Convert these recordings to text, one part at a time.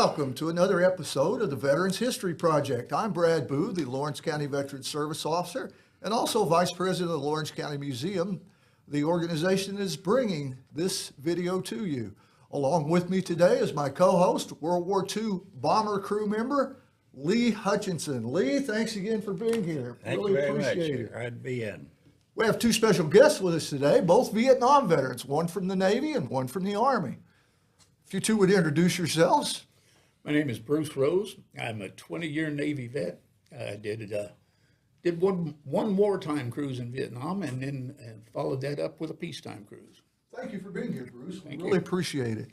welcome to another episode of the Veterans History Project. I'm Brad Bough, the Lawrence County Veterans Service Officer and also Vice President of the Lawrence County Museum. The organization is bringing this video to you. Along with me today is my co-host, World War II bomber crew member, Lee Hutchinson. Lee, thanks again for being here. Thank really you very appreciate much. it. Glad to be in. We have two special guests with us today, both Vietnam veterans, one from the Navy and one from the Army. If you two would introduce yourselves. My name is Bruce Rose. I'm a 20-year Navy vet. I did one wartime cruise in Vietnam and then followed that up with a peacetime cruise. Thank you for being here, Bruce. We Thank really you. appreciate it.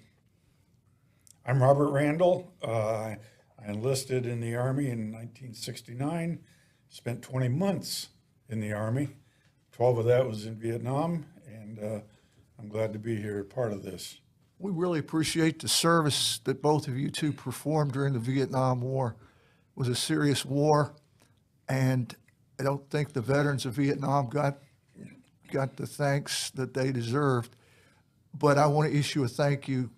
I'm Robert Randall. I enlisted in the Army in 1969, spent 20 months in the Army. 12 of that was in Vietnam, and I'm glad to be here, part of this. We really appreciate the service that both of you two performed during the Vietnam War. It was a serious war, and I don't think the veterans of Vietnam got the thanks that they deserved. But I want to issue a thank you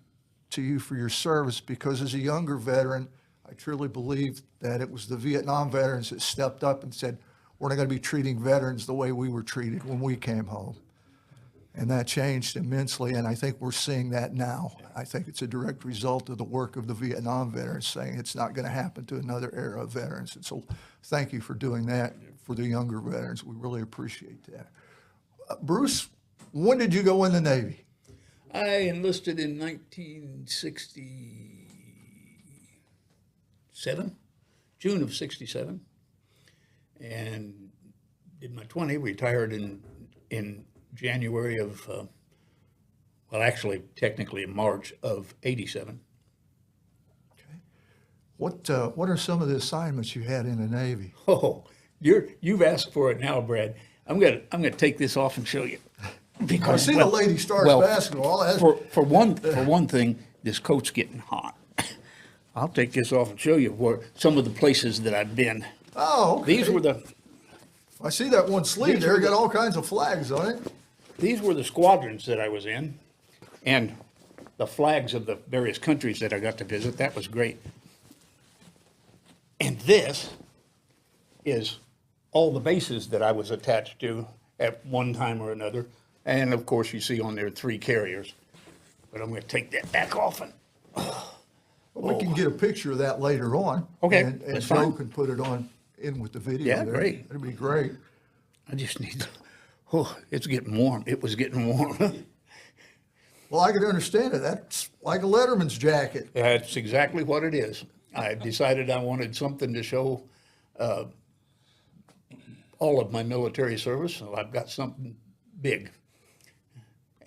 to you for your service, because as a younger veteran, I truly believe that it was the Vietnam veterans that stepped up and said, we're not going to be treating veterans the way we were treated when we came home. And that changed immensely, and I think we're seeing that now. I think it's a direct result of the work of the Vietnam veterans saying it's not going to happen to another era of veterans. And so thank you for doing that for the younger veterans. We really appreciate that. Bruce, when did you go in the Navy? I enlisted in 1967, June of 67, and did my 20, retired in January of, well, actually, technically in March of 87. Okay. What are some of the assignments you had in the Navy? Oh, you've asked for it now, Brad. I'm gonna take this off and show you. I see the Lady Stars basketball. For one thing, this coat's getting hot. I'll take this off and show you where some of the places that I've been. Oh, okay. These were the I see that one sleeve there, got all kinds of flags on it. These were the squadrons that I was in, and the flags of the various countries that I got to visit. That was great. And this is all the bases that I was attached to at one time or another. And of course, you see on there 3 carriers. But I'm going to take that back off and. We can get a picture of that later on. Okay, And that's Joe fine. can put it on in with the video. Yeah, there. great. That'd be great. I just need to. Oh, it's getting warm. It was getting warm. Well, I can understand it. That's like a letterman's jacket. That's exactly what it is. I decided I wanted something to show all of my military service, so I've got something big.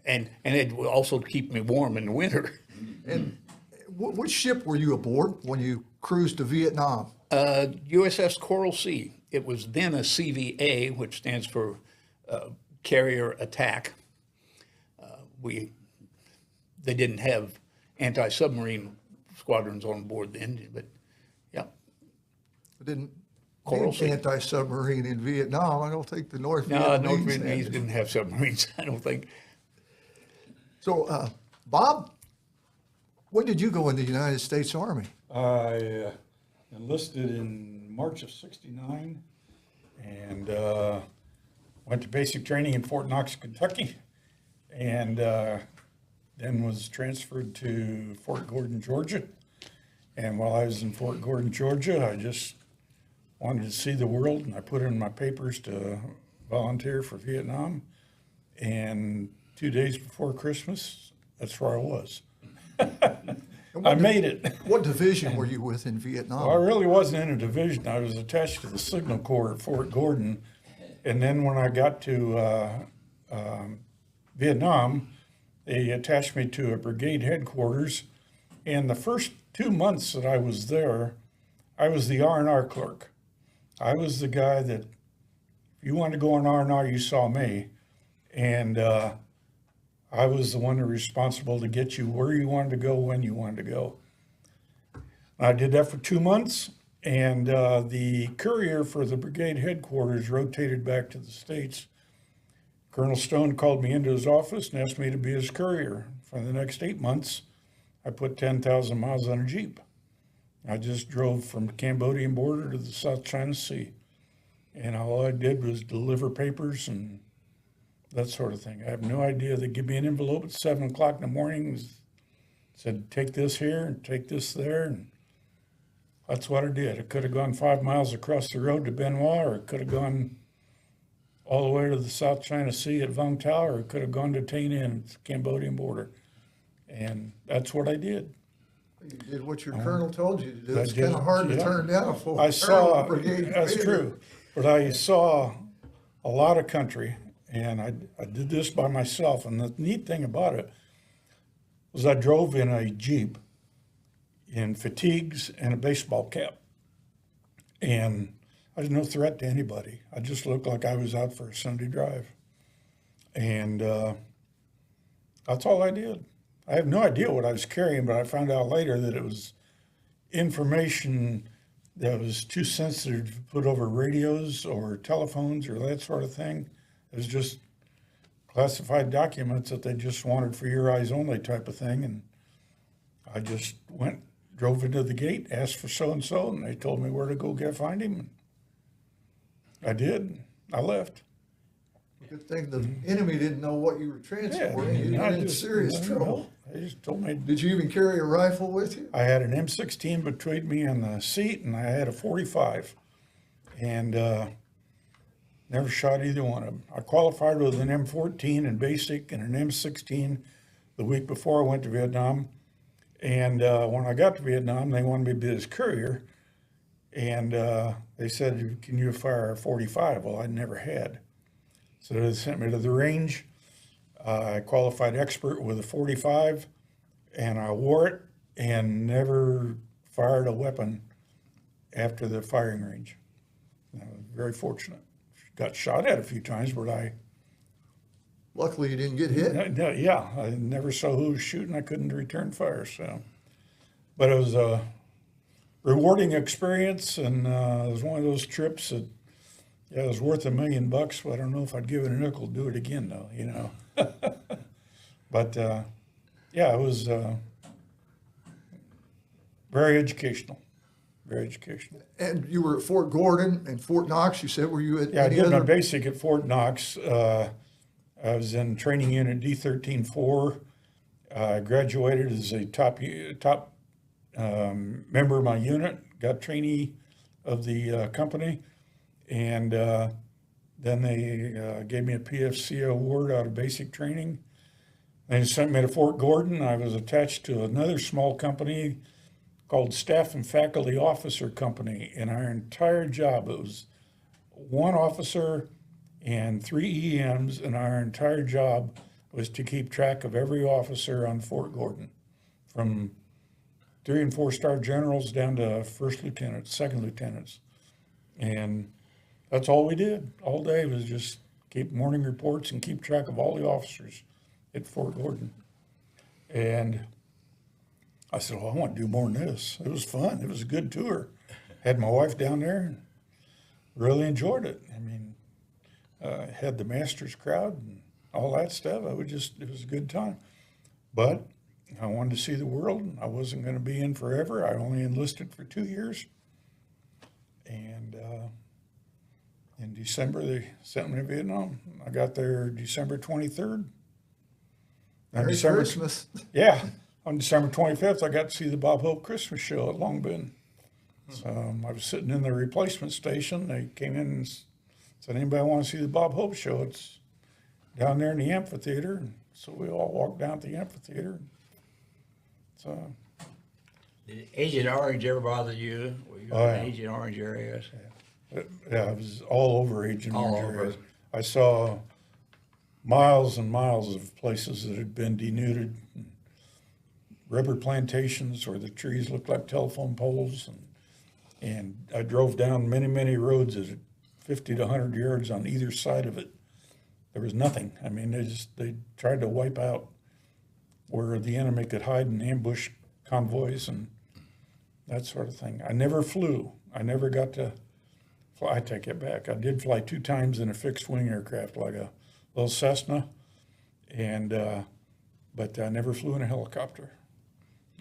And it will also keep me warm in the winter. And which ship were you aboard when you cruised to Vietnam? USS Coral Sea. It was then a CVA, which stands for Carrier Attack. They didn't have anti-submarine squadrons on board then, but yeah. Didn't Coral Sea. anti-submarine in Vietnam. I don't think the North No, Vietnamese North had Vietnamese it. didn't have submarines, I don't think. So, Bob, when did you go in the United States Army? I enlisted in March of '69 and went to basic training in Fort Knox, Kentucky, and then was transferred to Fort Gordon, Georgia. And while I was in Fort Gordon, Georgia, I just wanted to see the world, and I put in my papers to volunteer for Vietnam. And 2 days before Christmas, that's where I was. I made it. What division were you with in Vietnam? Well, I really wasn't in a division. I was attached to the Signal Corps at Fort Gordon. And then when I got to Vietnam, they attached me to a brigade headquarters. And the first 2 months that I was there, I was the R&R clerk. I was the guy that, if you wanted to go on R&R, you saw me. And I was the one responsible to get you where you wanted to go, when you wanted to go. I did that for 2 months, and the courier for the brigade headquarters rotated back to the States. Colonel Stone called me into his office and asked me to be his courier. For the next 8 months, I put 10,000 miles on a Jeep. I just drove from the Cambodian border to the South China Sea. And all I did was deliver papers and that sort of thing. I have no idea. They give me an envelope at 7 o'clock in the morning, said, take this here and take this there. And that's what I did. I could have gone 5 miles across the road to Benoit, or I could have gone all the way to the South China Sea at Vung Tau, or I could have gone to Tay Ninh at the Cambodian border. And that's what I did. You did what your colonel told you to do. I It's did, kind of hard to yeah. turn down for. I saw, brigade that's commander. true, but I saw a lot of country, and I did this by myself. And the neat thing about it was I drove in a Jeep in fatigues and a baseball cap. And I was no threat to anybody. I just looked like I was out for a Sunday drive. And that's all I did. I have no idea what I was carrying, but I found out later that it was information that was too sensitive to put over radios or telephones or that sort of thing. It was just classified documents that they just wanted for your eyes only type of thing. And I just drove into the gate, asked for so-and-so, and they told me where to go find him. I did. I left. Good thing the enemy didn't know what you were transporting. You'd I been in just- serious I don't trouble. know. They just told me. Did you even carry a rifle with you? I had an M16 between me and the seat, and I had a 45, and never shot either one of them. I qualified with an M14 in basic and an M16 the week before I went to Vietnam. And when I got to Vietnam, they wanted me to be his courier, and they said, "Can you fire a 45?" Well, I never had, so they sent me to the range. I qualified expert with a 45, and I wore it and never fired a weapon after the firing range. I was very fortunate. Got shot at a few times, but Luckily, you didn't get hit. yeah, I never saw who was shooting. I couldn't return fire, so. But it was a rewarding experience, and it was one of those trips that, yeah, it was worth $1 million, but I don't know if I'd give it a nickel to do it again, though, you know. But yeah, it was very educational, very educational. And you were at Fort Gordon and Fort Knox. You said, were you at Yeah, I any did my other? basic at Fort Knox. I was in training unit D13-4. I graduated as a top member of my unit, got trainee of the company, and then they gave me a PFC award out of basic training. They sent me to Fort Gordon. I was attached to another small company called Staff and Faculty Officer Company, and our entire job, it was one officer and 3 EMs, and our entire job was to keep track of every officer on Fort Gordon, from 3- and 4-star generals down to first lieutenants, second lieutenants. And that's all we did all day, was just keep morning reports and keep track of all the officers at Fort Gordon. And I said, well, I want to do more than this. It was fun. It was a good tour. Had my wife down there and really enjoyed it. I mean, had the Masters crowd and all that stuff. It was a good time. But I wanted to see the world. I wasn't going to be in forever. I only enlisted for 2 years. And in December, they sent me to Vietnam. I got there December 23rd. Merry Christmas. Yeah. On December 25th, I got to see the Bob Hope Christmas show at Long Binh. So I was sitting in the replacement station. They came in and said, anybody want to see the Bob Hope show? It's down there in the amphitheater. And so we all walked down to the amphitheater. So, Did Agent Orange ever bother you? Were you Oh, in yeah. Agent Orange areas? yeah, it was all over Agent All Orange over. areas. I saw miles and miles of places that had been denuded. Rubber plantations where the trees looked like telephone poles. And I drove down many, many roads at 50 to 100 yards on either side of it. There was nothing. I mean, they tried to wipe out where the enemy could hide and ambush convoys and that sort of thing. I never flew. I never got to fly. I take it back. I did fly 2 times in a fixed wing aircraft, like a little Cessna, and but I never flew in a helicopter.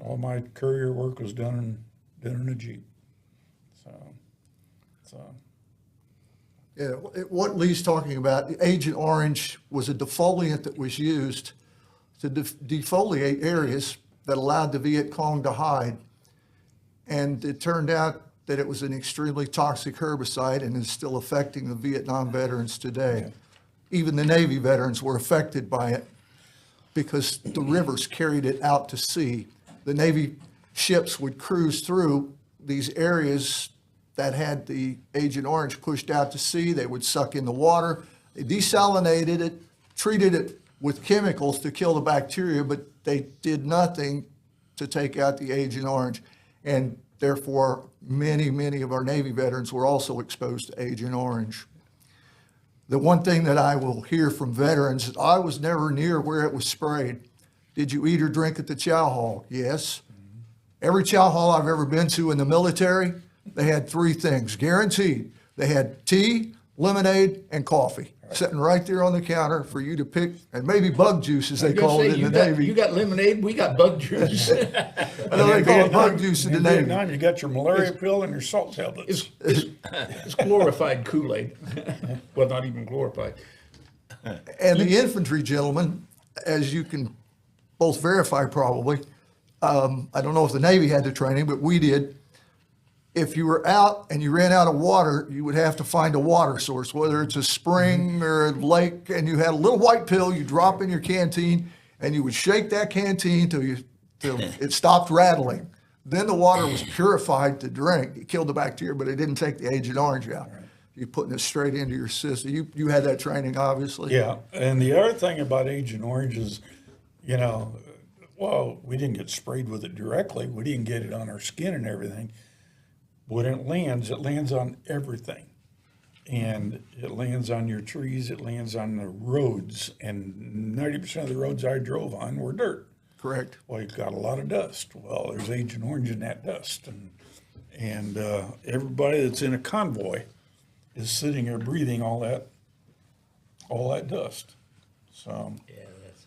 All my courier work was done been in a Jeep. So Yeah, what Lee's talking about, Agent Orange was a defoliant that was used to defoliate areas that allowed the Viet Cong to hide. And it turned out that it was an extremely toxic herbicide and is still affecting the Vietnam veterans today. Even the Navy veterans were affected by it because the rivers carried it out to sea. The Navy ships would cruise through these areas that had the Agent Orange pushed out to sea. They would suck in the water. They desalinated it, treated it with chemicals to kill the bacteria, but they did nothing to take out the Agent Orange. And therefore, many of our Navy veterans were also exposed to Agent Orange. The one thing that I will hear from veterans is, I was never near where it was sprayed. Did you eat or drink at the chow hall? Yes. Every chow hall I've ever been to in the military, they had three things, guaranteed. They had tea, lemonade, and coffee, sitting right there on the counter for you to pick, and maybe bug juice, as they call it in the Navy. You got lemonade, we got bug juice. I know they call it bug juice in the Navy. Vietnam, you got your malaria pill and your salt tablets. It's glorified Kool-Aid. Well, not even glorified. And the infantry gentlemen, as you can both verify probably, I don't know if the Navy had the training, but we did. If you were out and you ran out of water, you would have to find a water source, whether it's a spring or a lake, and you had a little white pill you drop in your canteen, and you would shake that canteen till it stopped rattling. Then the water was purified to drink. It killed the bacteria, but it didn't take the Agent Orange out. You're putting it straight into your system. You had that training, obviously. Yeah, and the other thing about Agent Orange is, well, we didn't get sprayed with it directly. We didn't get it on our skin and everything. When it lands on everything. And it lands on your trees, it lands on the roads. And 90% of the roads I drove on were dirt. Correct. Well, you've got a lot of dust. Well, there's Agent Orange in that dust. And everybody that's in a convoy is sitting there breathing all that dust. So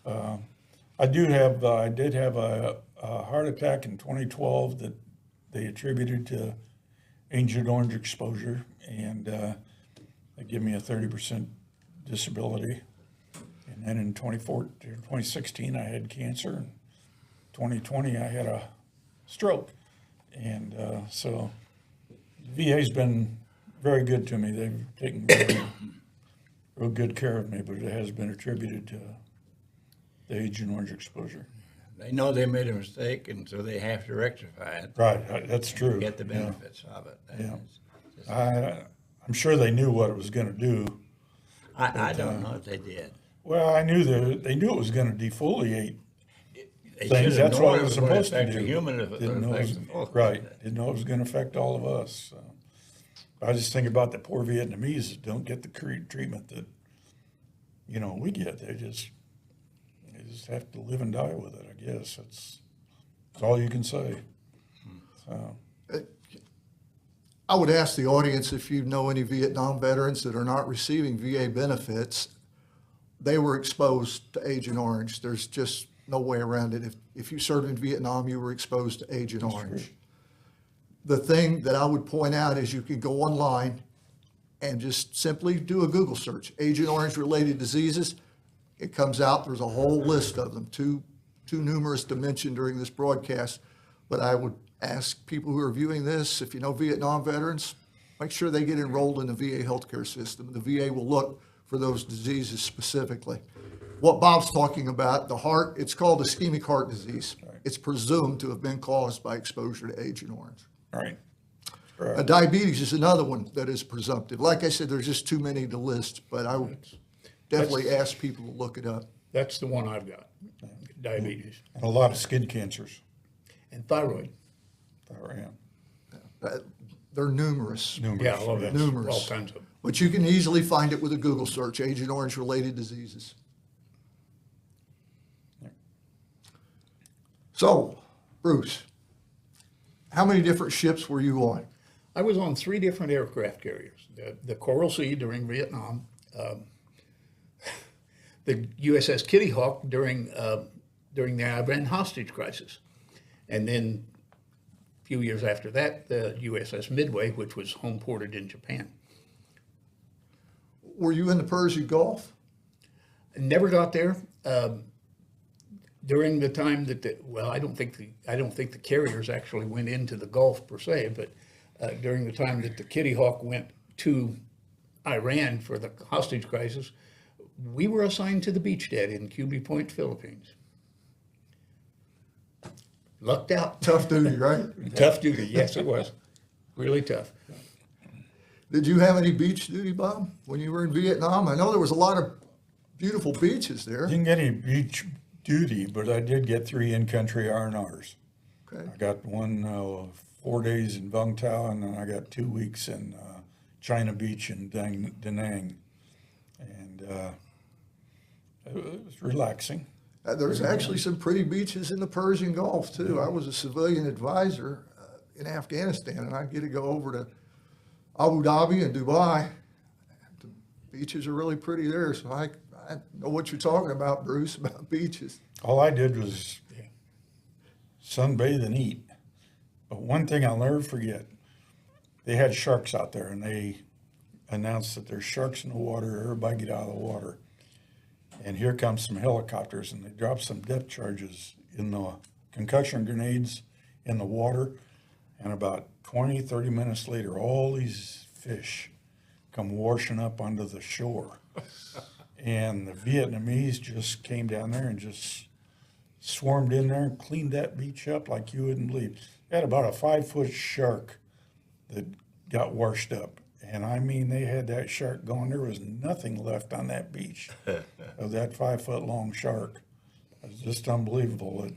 I did have a heart attack in 2012 that they attributed to Agent Orange exposure, and they give me a 30% disability. And then in 2016, I had cancer. And 2020, I had a stroke. And so the VA's been very good to me. They've taken real good care of me, but it has been attributed to the Agent Orange exposure. They know they made a mistake, and so they have to rectify it. Right, that's true. Get the benefits of it. Yeah. I'm sure they knew what it was going to do. I don't know if they did. Well, I knew they knew it was going to defoliate They things. should have That's known what it was gonna supposed to affect do. a human if it affects them both. Right. Didn't know it was going to affect all of us. So. I just think about the poor Vietnamese that don't get the treatment that we get. They just have to live and die with it. I guess that's all you can say. So. I would ask the audience if you know any Vietnam veterans that are not receiving VA benefits. They were exposed to Agent Orange. There's just no way around it. If you served in Vietnam, you were exposed to Agent Orange. True. The thing that I would point out is you can go online and just simply do a Google search, Agent Orange related diseases. It comes out, there's a whole list of them, too numerous to mention during this broadcast. But I would ask people who are viewing this, if you know Vietnam veterans, make sure they get enrolled in the VA healthcare system. The VA will look for those diseases specifically. What Bob's talking about, the heart, it's called ischemic heart disease. Right. It's presumed to have been caused by exposure to Agent Orange. Right. Diabetes is another one that is presumptive. Like I said, there's just too many to list, but I would definitely ask people to look it up. That's the one I've got, diabetes And a lot of skin cancers. and thyroid. They're numerous. Yeah, all of that, Numerous. all kinds of them. But you can easily find it with a Google search, Agent Orange related diseases. So, Bruce, how many different ships were you on? I was on 3 different aircraft carriers. The Coral Sea during Vietnam, the USS Kitty Hawk during the Iran hostage crisis, and then few years after that, the USS Midway, which was home ported in Japan. Were you in the Persian Gulf? Never got there. During the time that I don't think the carriers actually went into the Gulf per se, but during the time that the Kitty Hawk went to Iran for the hostage crisis, we were assigned to the beachhead in QB Point, Philippines. Lucked out. Tough duty, right? Tough duty, yes, it was. Really tough. Did you have any beach duty, Bob, when you were in Vietnam? I know there was a lot of beautiful beaches there. Didn't get any beach duty, but I did get 3 in-country R&Rs. Okay. I got one 4 days in Vung Tau, and then I got 2 weeks in China Beach in Da Nang. And it was relaxing. There's actually some pretty beaches in the Persian Gulf, too. I was a civilian advisor in Afghanistan, and I get to go over to Abu Dhabi and Dubai. The beaches are really pretty there, so I know what you're talking about, Bruce, about beaches. All I did was sunbathe and eat. But one thing I'll never forget, they had sharks out there, and they announced that there's sharks in the water, everybody get out of the water. And here comes some helicopters, and they drop some depth charges in the concussion grenades in the water. And about 20, 30 minutes later, all these fish come washing up onto the shore. And the Vietnamese just came down there and just swarmed in there and cleaned that beach up like you wouldn't believe. They had about a 5-foot shark that got washed up. And I mean, they had that shark going. There was nothing left on that beach of that 5-foot long shark. It was just unbelievable.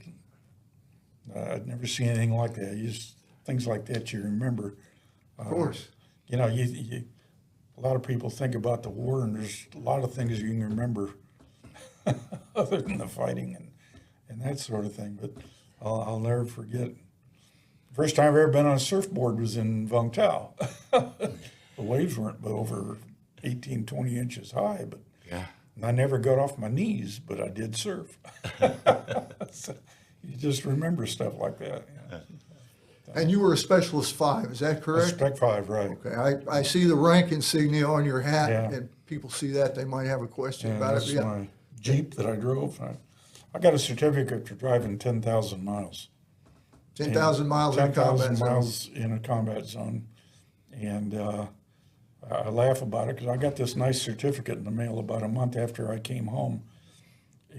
I'd never seen anything like that. Things like that you remember. Of course. You know, a lot of people think about the war, and there's a lot of things you can remember other than the fighting and that sort of thing. But I'll never forget. First time I've ever been on a surfboard was in Vung Tau. The waves weren't but over 18, 20 inches high, but Yeah. I never got off my knees, but I did surf. So you just remember stuff like that. You know. And you were a Specialist 5, is that correct? Spec 5, right. Okay, I see the rank insignia on your hat, Yeah. and people see that, they might have a question Yeah, about it. that's Yeah. my Jeep that I drove. I got a certificate for driving 10,000 miles. 10,000 miles in a 10,000 combat zone. miles in a combat zone. And I laugh about it because I got this nice certificate in the mail about a month after I came home.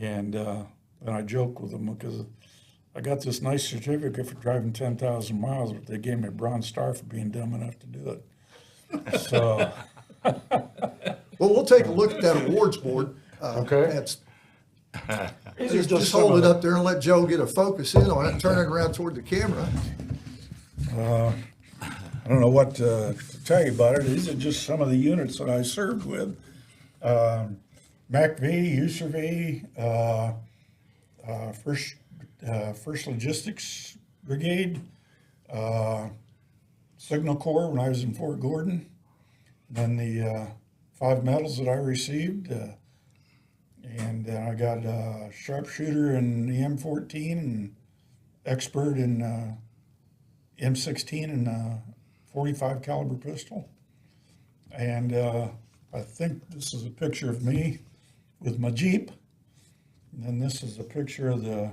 And I joke with them because I got this nice certificate for driving 10,000 miles, but they gave me a Bronze Star for being dumb enough to do it. So, Well, we'll take a look at that awards board. Okay. That's, these are just some hold of it the- up there and let Joe get a focus in on it, and turn it around toward the camera. I don't know what to tell you about it. These are just some of the units that I served with. MACV, USRV, First Logistics Brigade, Signal Corps when I was in Fort Gordon. Then the 5 medals that I received. And then I got sharpshooter in the M14 and expert in M16 and 45 caliber pistol. And I think this is a picture of me with my Jeep. And then this is a picture of the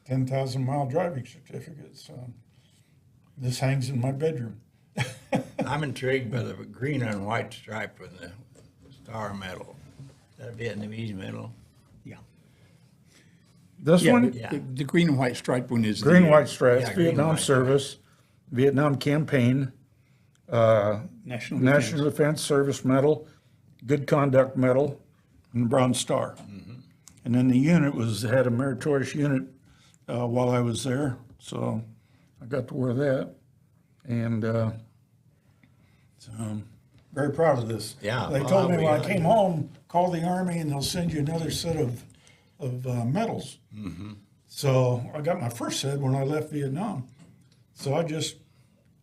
10,000 mile driving certificate. So this hangs in my bedroom. I'm intrigued by the green and white stripe with the star medal. Is that a Vietnamese medal? Yeah. This Yeah, one, Yeah. the green and white stripe one is green the white stripes, Yeah, green, Vietnam white. service, Vietnam campaign, National National Defense Service Medal, Good Conduct Medal, and the Bronze Star. And then the unit had a meritorious unit while I was there, so I got to wear that. And so I'm very proud of this. Yeah, They well, told me we when I got came you. home, call the Army and they'll send you another set of medals. So I got my first set when I left Vietnam. So I just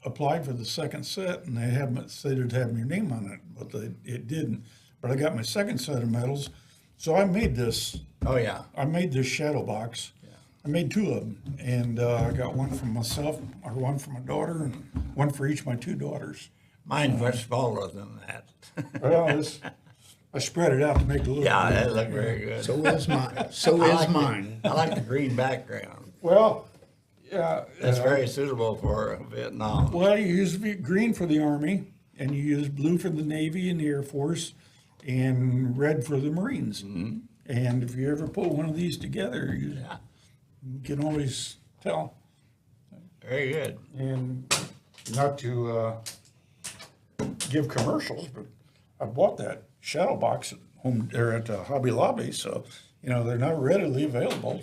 applied for the second set, and they said it'd have your name on it, but it didn't. But I got my second set of medals. So I made this Oh, yeah. shadow box. I made 2 of them, and I got one for myself, or one for my daughter, and one for each of my 2 daughters. Mine's much smaller than that. Well, I spread it out to make it look Yeah, good. that looked very good. So is mine. So I is like the- mine. I like the green background. Well, yeah. That's very suitable for Vietnam. Well, you use green for the Army, and you use blue for the Navy and the Air Force, and red for the Marines. And if you ever put one of these together, you Yeah, can always tell. very good. And not to give commercials, but I bought that shadow box at home there at Hobby Lobby, so they're not readily available.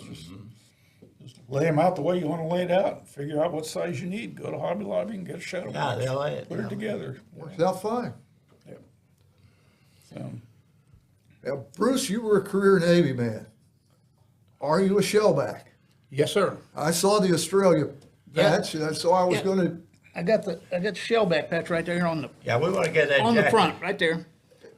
Just lay them out the way you want to lay it out. Figure out what size you need. Go to Hobby Lobby and get a shadow Yeah, box. they'll lay it. Put it together. Works out fine. Yep. So, Now, Bruce, you were a career Navy man. Are you a shellback? Yes, sir. I saw the Australia patch, and so I was Yeah. gonna, I got the shellback patch right there on the Yeah, we want to get that jacket. on the front, right there.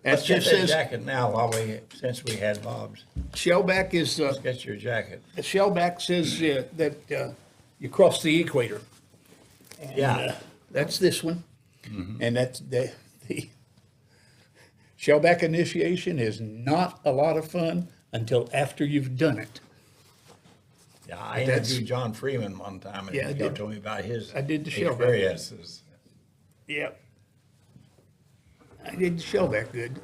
That Let's get just that says jacket now since we had Bob's. shellback is Let's get your jacket. the shellback says that you cross the equator. And, Yeah. that's this one, and that's the shellback initiation is not a lot of fun until after you've done it. Yeah, I That's- interviewed John Freeman one time, and Yeah, I he did. told me about his I did the shellback. experiences. Yep. I did shellback good.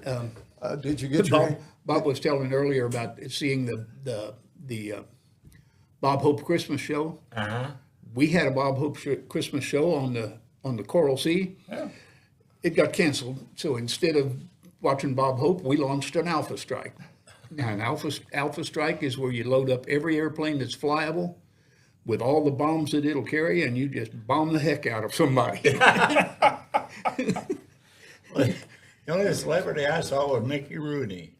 did you get your, Bob was telling earlier about seeing the Bob Hope Christmas show. Uh-huh. We had a Bob Hope Christmas show on the Coral Sea. yeah. It got canceled, so instead of watching Bob Hope, we launched an Alpha Strike. Now, an Alpha Strike is where you load up every airplane that's flyable with all the bombs that it'll carry, and you just bomb the heck out of somebody. The only celebrity I saw was Mickey Rooney.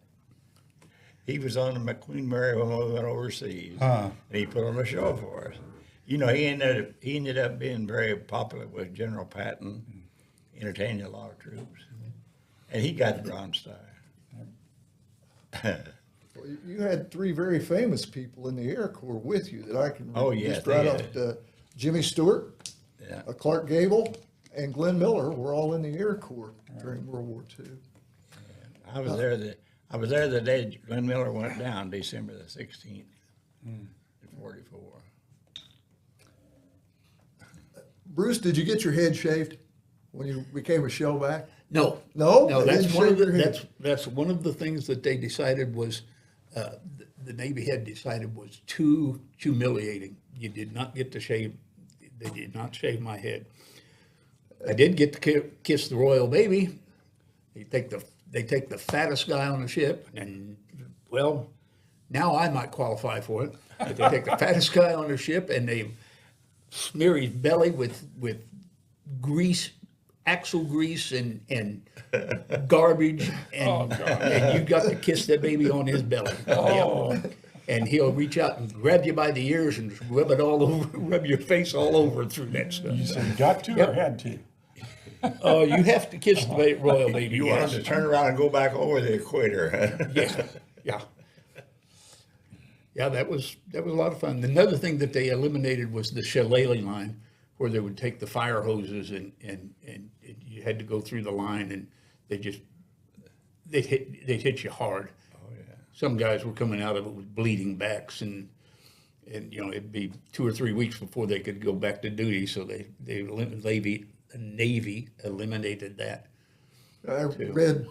He was on the Queen Mary when we went overseas, and he put on a show for us. He ended up being very popular with General Patton, entertaining a lot of troops, and he got the Bronze Star. you had 3 very famous people in the Air Corps with you that I can Oh, yes, just right they off. did. Jimmy Stewart, Yeah. Clark Gable, and Glenn Miller were all in the Air Corps during World War II. I was there the day Glenn Miller went down, December the 16th, in 44. Bruce, did you get your head shaved when you became a shellback? No. No? No, They that's didn't one of shave your the, head. that's one of the things that they decided was, the Navy had decided was too humiliating. You did not get to shave, they did not shave my head. I did get to kiss the royal baby. They take the fattest guy on the ship, and well, now I might qualify for it. But they take the fattest guy on the ship and they smear his belly with grease, axle grease, and garbage, and you got to kiss that baby on his belly. Oh. Yep. And he'll reach out and grab you by the ears and just rub it all over, rub your face all over through that stuff. You said got to or Yep. had to? You have to kiss the royal baby. You want yes. him to turn around and go back over the equator. Yeah. Yeah, that was a lot of fun. Another thing that they eliminated was the shillelagh line, where they would take the fire hoses and you had to go through the line, and they'd hit you hard. Oh, yeah. Some guys were coming out of it with bleeding backs, and it'd be 2 or 3 weeks before they could go back to duty. So the Navy eliminated that. I read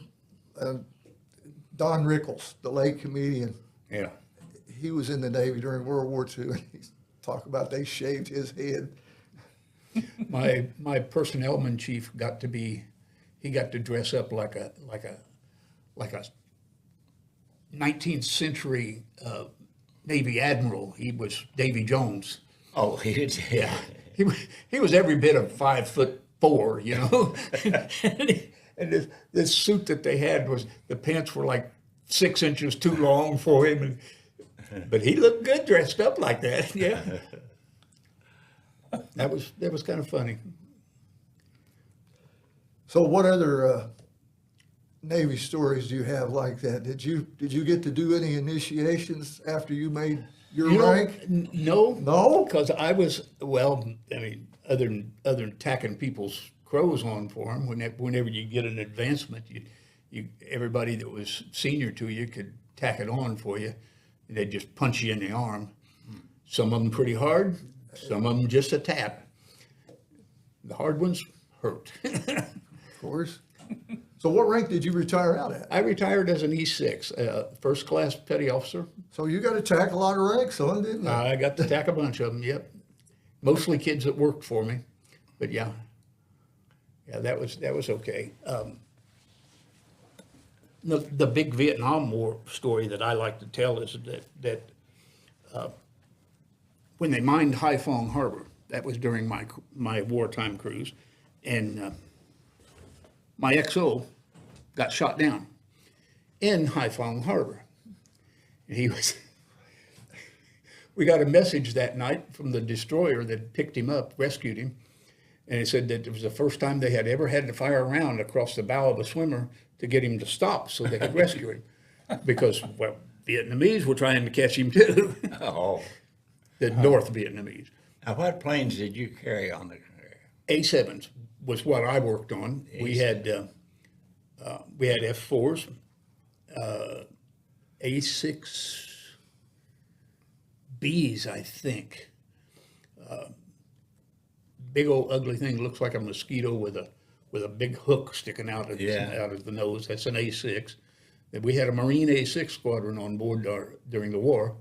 Don Rickles, the late comedian. Yeah. He was in the Navy during World War II, and he talked about they shaved his head. My personnelman chief got to dress up like a 19th century Navy admiral. He was Davy Jones. Oh, he did. Yeah. He was every bit of 5'4", you know. and this suit that they had the pants were like 6 inches too long for him, but he looked good dressed up like that. Yeah. That was kind of funny. So what other Navy stories do you have like that? Did you get to do any initiations after you made your You know, rank? No. No? Because I was, well, I mean, other than tacking people's crows on for them, whenever you get an advancement, everybody that was senior to you could tack it on for you. They'd just punch you in the arm. Some of them pretty hard, some of them just a tap. The hard ones hurt. Of course. So what rank did you retire out at? I retired as an E6, first class petty officer. So you got to tack a lot of ranks on, didn't you? I got to tack a bunch of them, yep. Mostly kids that worked for me, but yeah, that was okay. The big Vietnam War story that I like to tell is that when they mined Haiphong Harbor, that was during my wartime cruise, and my XO got shot down in Haiphong Harbor. And we got a message that night from the destroyer that picked him up, rescued him, and it said that it was the first time they had ever had to fire a round across the bow of a swimmer to get him to stop so they could rescue him. Because, well, Vietnamese were trying to catch him too, Oh. the North Vietnamese. Now, what planes did you carry on the career? A7s was what I worked on. We had F4s, A6Bs, I think. Big old ugly thing, looks like a mosquito with a big hook sticking out of the nose. That's an A6. And we had a Marine A6 squadron on board during the war.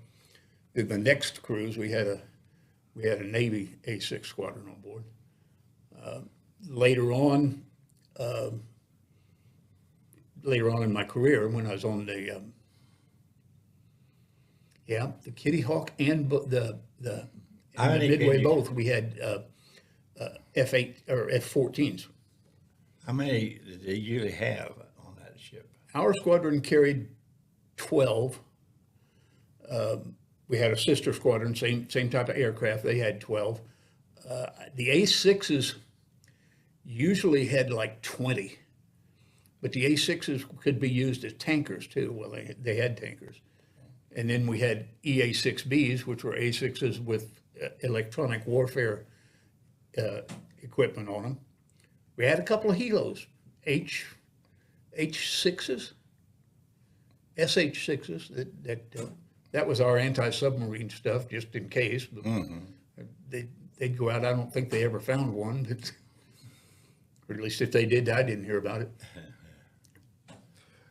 The next cruise we had a Navy A6 squadron on board. Later on in my career, when I was on the Kitty Hawk and the Midway both, we had F8 or F14s. How many did they usually have on that ship? Our squadron carried 12. We had a sister squadron, same type of aircraft. They had 12. The A6s usually had like 20, but the A6s could be used as tankers too. Well, they had tankers. And then we had EA6Bs, which were A6s with electronic warfare equipment on them. We had a couple of helos, H6s, SH6s. That was our anti-submarine stuff, just in case. But they'd go out. I don't think they ever found one, but, or at least if they did, I didn't hear about it.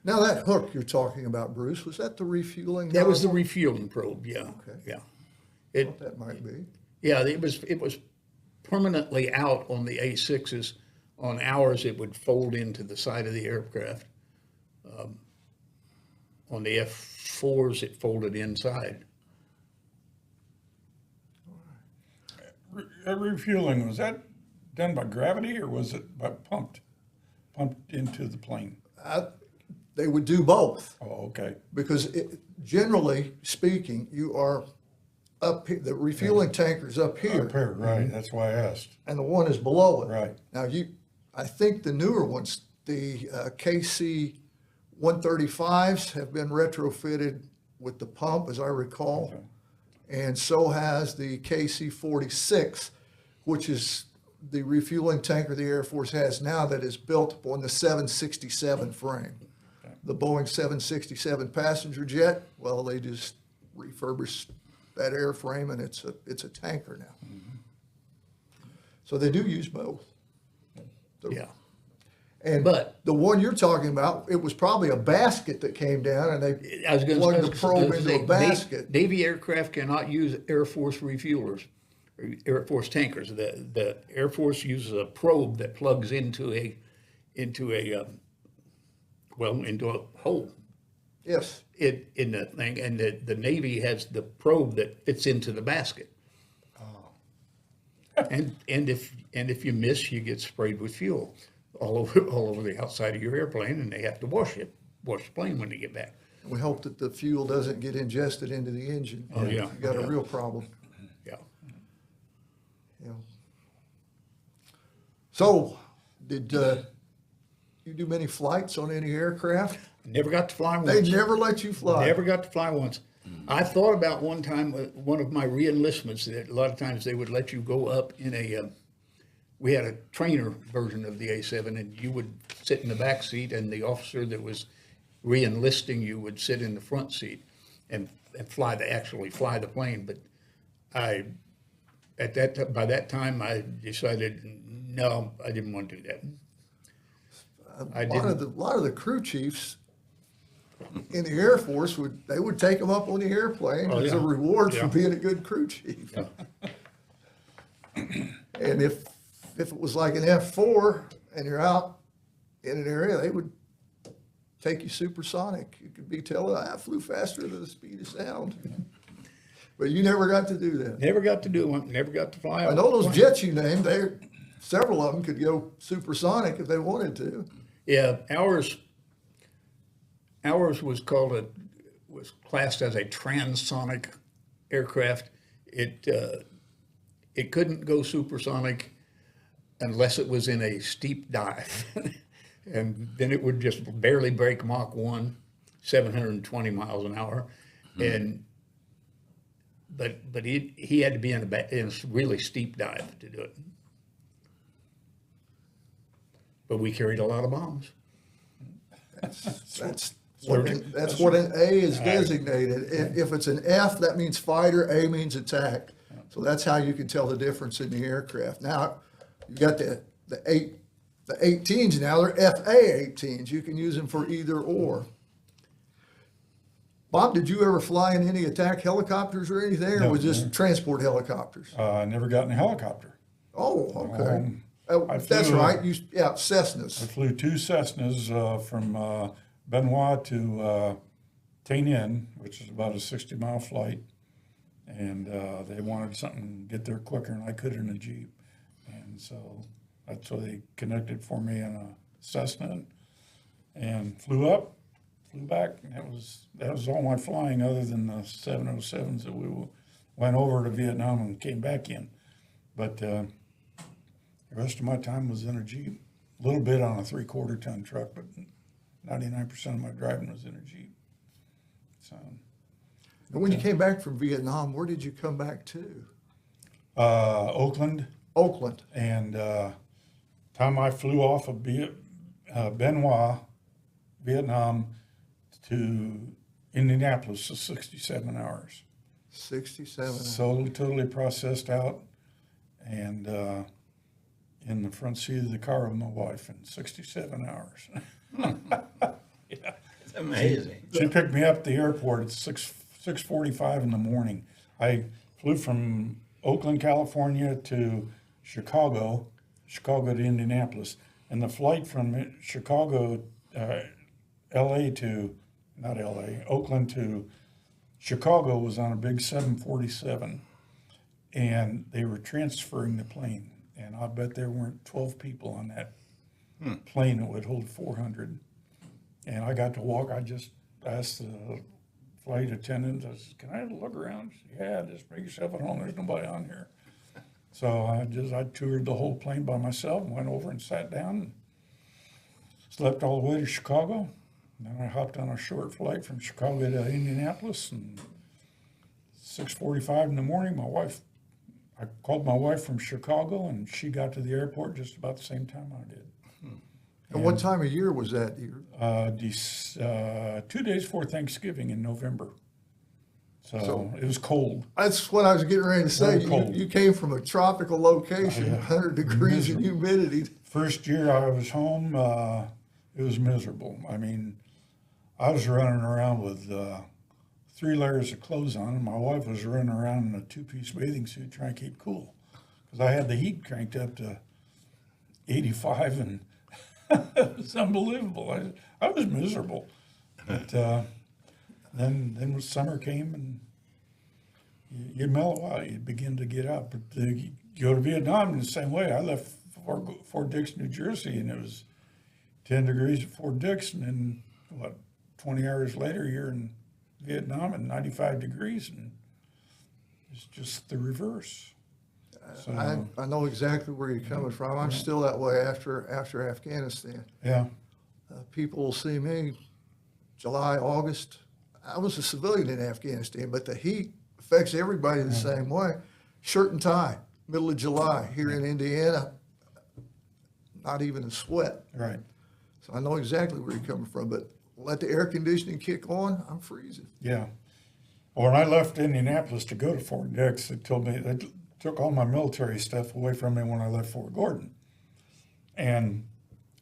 Now that hook you're talking about, Bruce, was that the refueling? That was the nozzle? refueling probe. Yeah, Okay. yeah. I thought that might be. Yeah, it was permanently out on the A6s. On ours, it would fold into the side of the aircraft. On the F4s, it folded inside. Refueling, was that done by gravity or was it by pumped into the plane? They would do both Oh, okay. because generally speaking, you are up here, the refueling tanker's up here. Up here, right, that's why I asked. And the one is below it. Right. Now I think the newer ones, the KC 135s have been retrofitted with the pump, as I recall. Okay. And so has the KC 46, which is the refueling tanker the Air Force has now that is built on the 767 frame. The Boeing 767 passenger jet, well, they just refurbished that airframe and it's a tanker now. So they do use both. Yeah. And But- the one you're talking about, it was probably a basket that came down and they I was going plugged the to probe into a basket. Navy aircraft cannot use Air Force refuelers, or Air Force tankers. The Air Force uses a probe that plugs into a hole Yes, in the thing, and the Navy has the probe that fits into the basket. And if you miss, you get sprayed with fuel all over the outside of your airplane, and they have to wash the plane when they get back. we hope that the fuel doesn't get ingested into the engine. Oh, yeah. You got a Yeah. real problem. Yeah. Yeah. So, did you do many flights on any aircraft? Never got to fly once. They never let you fly. Never got to fly once. I thought about one time, one of my re-enlistments, that a lot of times they would let you go up in a, we had a trainer version of the A7, and you would sit in the back seat, and the officer that was re-enlisting you would sit in the front seat and actually fly the plane. But by that time, I decided, no, I didn't want to do that. A lot of the crew chiefs in the Air Force would take them up on the airplane as a reward for being a good crew chief. Yeah. And if it was like an F4 and you're out in an area, they would take you supersonic. You could be telling, I flew faster than the speed of sound. But you never got to do that. Never got to do one, never got to fly. I know those jets you named, several of them could go supersonic if they wanted to. Yeah, ours was classed as a transonic aircraft. It couldn't go supersonic unless it was in a steep dive. And then it would just barely break Mach 1, 720 miles an hour. And but he had to be in a really steep dive to do it. But we carried a lot of bombs. That's what an A is designated. If it's an F, that means fighter, A means attack. So that's how you can tell the difference in the aircraft. Now, you got the 18s now, they're FA-18s. You can use them for either or. Bob, did you ever fly in any attack helicopters or anything, or No, was just transport helicopters? I never got in a helicopter. Oh, okay. That's flew- right. Cessnas. I flew 2 Cessnas from Benoit to Tainan, which is about a 60-mile flight. And they wanted something to get there quicker, and I could in a Jeep. And so that's why they connected for me in a Cessna and flew up, flew back. And that was all my flying other than the 707s that we went over to Vietnam and came back in. But the rest of my time was in a Jeep, a little bit on a 3/4 ton truck, but 99% of my driving was in a Jeep. So. And when you came back from Vietnam, where did you come back to? Oakland. Oakland. And time I flew off of Benoit, Vietnam, to Indianapolis is 67 hours. 67. So totally processed out, and in the front seat of the car with my wife in 67 hours. Yeah. It's amazing. She picked me up at the airport at 6:45 in the morning. I flew from Oakland, California to Chicago to Indianapolis. And the flight from Chicago, Oakland to Chicago was on a big 747. And they were transferring the plane. And I bet there weren't 12 people on that plane that would hold 400. And I got to walk. I just asked the flight attendant, I said, can I look around? She said, yeah, just make yourself at home. There's nobody on here. So I toured the whole plane by myself, went over and sat down, and slept all the way to Chicago. Then I hopped on a short flight from Chicago to Indianapolis, and 6:45 in the morning, I called my wife from Chicago, and she got to the airport just about the same time I did. And what time of year was that? 2 days before Thanksgiving in November. So it was cold. That's what I was getting ready to say. Very cold. You came from a tropical location, 100 degrees and humidity. First year I was home, it was miserable. I mean, I was running around with 3 layers of clothes on, and my wife was running around in a 2-piece bathing suit trying to keep cool. Because I had the heat cranked up to 85, and it was unbelievable. I was miserable. But then when summer came, and you mellow out, you begin to get out. But you go to Vietnam in the same way. I left Fort Dix, New Jersey, and it was 10 degrees at Fort Dix, and then, 20 hours later, you're in Vietnam at 95 degrees, and it's just the reverse. So, I know exactly where you're coming from. I'm still that way after Afghanistan. yeah. People will see me July, August. I was a civilian in Afghanistan, but the heat affects everybody the same way. Shirt and tie, middle of July here in Indiana, not even a sweat. Right. So I know exactly where you're coming from, but let the air conditioning kick on, I'm freezing. Yeah. Well, when I left Indianapolis to go to Fort Dix, they told me they took all my military stuff away from me when I left Fort Gordon. And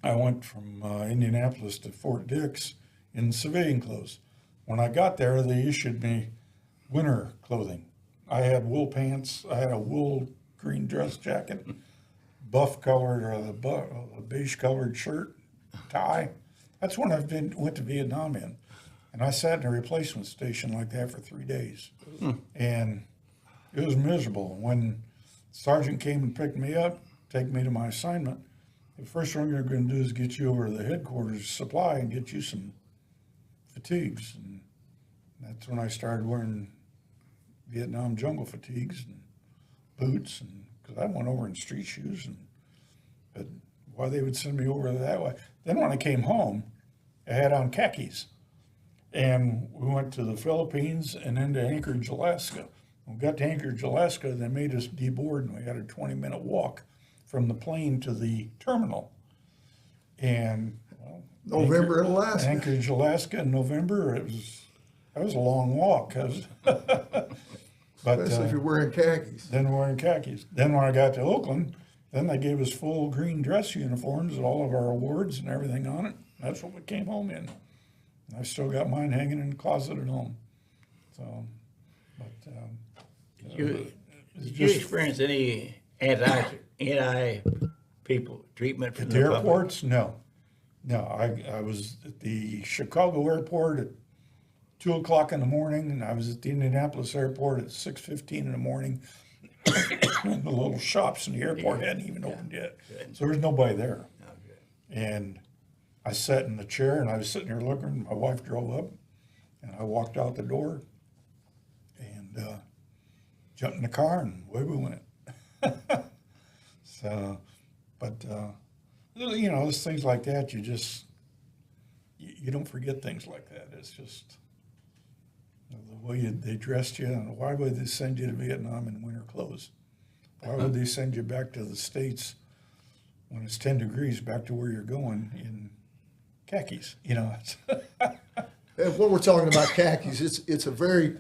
I went from Indianapolis to Fort Dix in civilian clothes. When I got there, they issued me winter clothing. I had wool pants. I had a wool green dress jacket, buff colored or the beige colored shirt, tie. That's when went to Vietnam in. And I sat in a replacement station like that for 3 days. And it was miserable. When the sergeant came and picked me up, take me to my assignment, the first thing they're going to do is get you over to the headquarters supply and get you some fatigues. And that's when I started wearing Vietnam jungle fatigues and boots, and because I went over in street shoes. But why they would send me over that way. Then when I came home, I had on khakis. And we went to the Philippines and then to Anchorage, Alaska. When we got to Anchorage, Alaska, they made us deboard, and we had a 20-minute walk from the plane to the terminal. And well, November in Alaska. Anchorage, Alaska in November, that was a long walk. But Especially if you're wearing khakis. then wearing khakis. Then when I got to Oakland, then they gave us full green dress uniforms with all of our awards and everything on it. That's what we came home in. I still got mine hanging in the closet at home. So, but Did it's you just experience any anti people treatment from at the the public? airports. No. I was at the Chicago airport at 2:00 in the morning, and I was at the Indianapolis airport at 6:15 in the morning. And the little shops in the airport hadn't even opened yet, so there was nobody there. And I sat in the chair, and I was sitting there looking. My wife drove up, and I walked out the door and jumped in the car, and away we went. So, but you know, there's things like that. You don't forget things like that. It's just the way they dressed you. And why would they send you to Vietnam in winter clothes? Why would they send you back to the States when it's 10 degrees back to where you're going in khakis? You know. And when we're talking about khakis, it's a very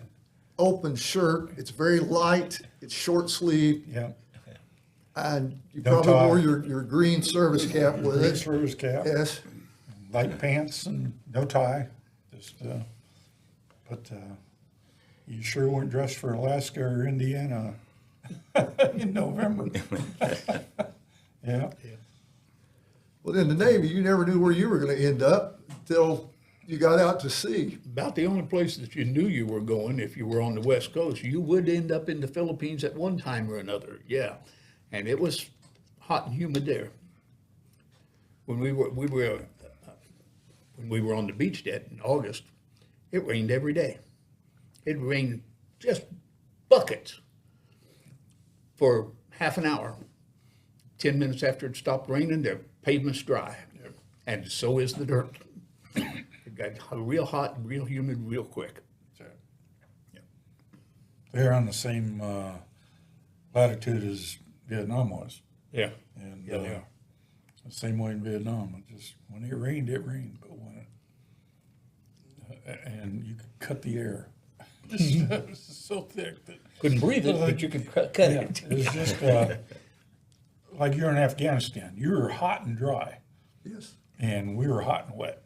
open shirt. It's very light. It's short sleeve, Yeah. and you No probably tie. wore your green service cap with Green it. service cap, Yes. light pants, and no tie. Just, but you sure weren't dressed for Alaska or Indiana in November. Yeah. Well, in the Navy, you never knew where you were going to end up until you got out to sea. About the only place that you knew you were going, if you were on the West Coast, you would end up in the Philippines at one time or another. Yeah, and it was hot and humid there. When we were on the beach in August, it rained every day. It rained just buckets for half an hour. 10 minutes after it stopped raining, the pavement's dry, and so is the dirt. It got real hot, real humid, real quick. They're on the same latitude as Vietnam was. Yeah. And Yeah, they are. the same way in Vietnam. It just when it rained, but when and you could cut the air. It was so thick that Couldn't breathe it, but you could cut yeah, it. it was just like you're in Afghanistan. You were hot and dry, Yes. and we were hot and wet.